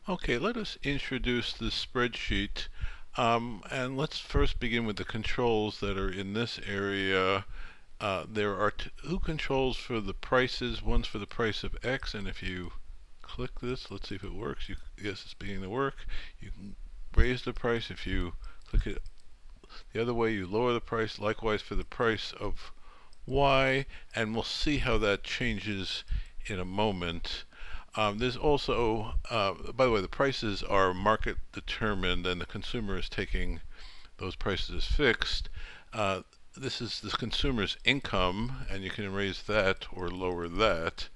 Okay, let us introduce the spreadsheet. And let's first begin with the controls that are in this area. There are two controls for the prices. One's for the price of X, and if you click this, let's see if it works. Yes, it's beginning to work. You can raise the price. If you click it the other way, you lower the price. Likewise for the price of Y, and we'll see how that changes in a moment. There's also, by the way, the prices are market determined and the consumer is taking those prices as fixed. This is the consumer's income, and you can raise that or lower that.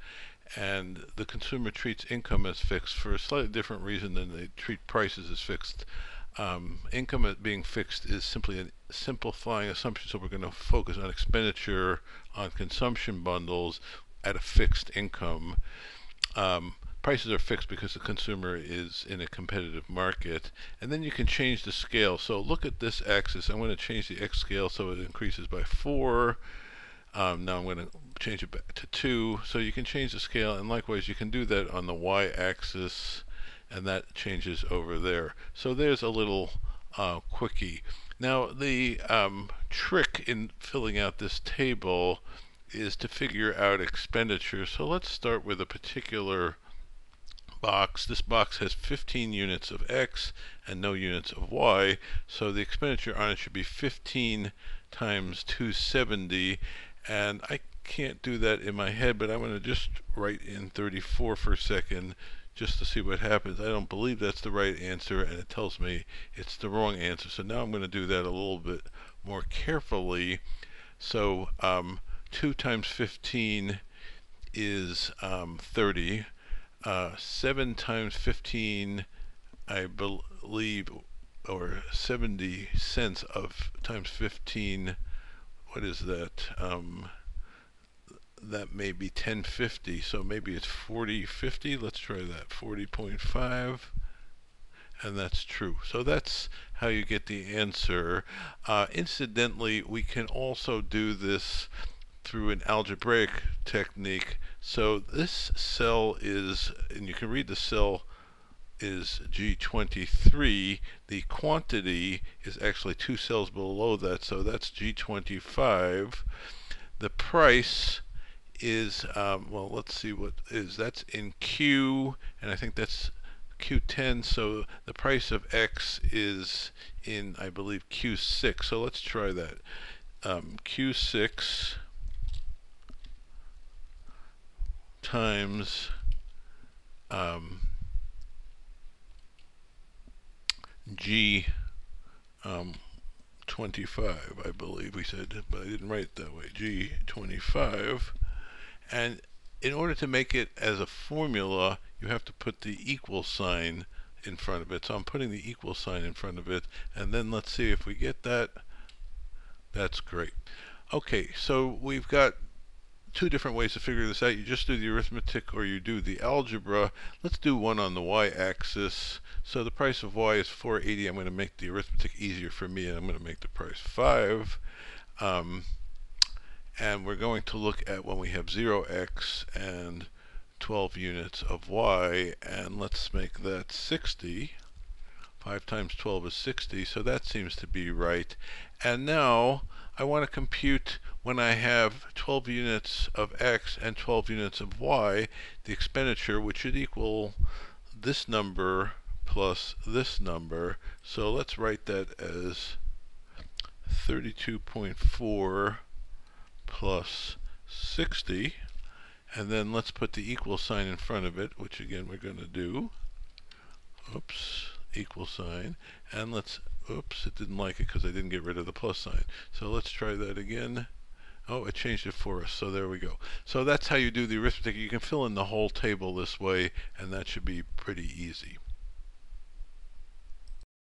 And the consumer treats income as fixed for a slightly different reason than they treat prices as fixed. Income at being fixed is simply a simplifying assumption, so we're going to focus on expenditure on consumption bundles at a fixed income. Prices are fixed because the consumer is in a competitive market. And then you can change the scale. So look at this axis. I'm going to change the X scale so it increases by 4. Now I'm going to change it back to 2. So you can change the scale, and likewise you can do that on the Y axis, and that changes over there. So there's a little quickie. Now the trick in filling out this table is to figure out expenditure. So let's start with a particular box. This box has 15 units of X and no units of Y, so the expenditure on it should be 15 times 270, and I can't do that in my head, but I'm going to just write in 34 for a second just to see what happens. I don't believe that's the right answer, and it tells me it's the wrong answer. So now I'm going to do that a little bit more carefully. So 2 times 15 is 30. 7 times 15, I believe, or 70 cents of times 15, what is that? That may be 1050, so maybe it's 4050. Let's try that. 40.5. And that's true. So that's how you get the answer. Incidentally, we can also do this through an algebraic technique. So this cell is, and you can read the cell is G23. The quantity is actually 2 cells below that, so that's G25. The price is, well, let's see what is, that's in Q, and I think that's Q10, so the price of X is in, I believe, Q6. So let's try that. Q6 times G 25, I believe we said, but I didn't write it that way. G 25. And in order to make it as a formula, you have to put the equal sign in front of it. So I'm putting the equal sign in front of it, and then let's see if we get that. That's great. Okay, so we've got two different ways to figure this out. You just do the arithmetic or you do the algebra. Let's do one on the y-axis. So the price of y is 480. I'm going to make the arithmetic easier for me, and I'm going to make the price 5. And we're going to look at when we have 0x and 12 units of y, and let's make that 60. 5 times 12 is 60, so that seems to be right. And now I want to compute when I have 12 units of X and 12 units of Y, the expenditure, which should equal this number plus this number. So let's write that as 32.4 plus 60. And then let's put the equal sign in front of it, which again we're going to do. Oops. Equal sign, and let's, oops, it didn't like it because I didn't get rid of the plus sign. So let's try that again. Oh, it changed it for us, so there we go. So that's how you do the arithmetic. You can fill in the whole table this way, and that should be pretty easy.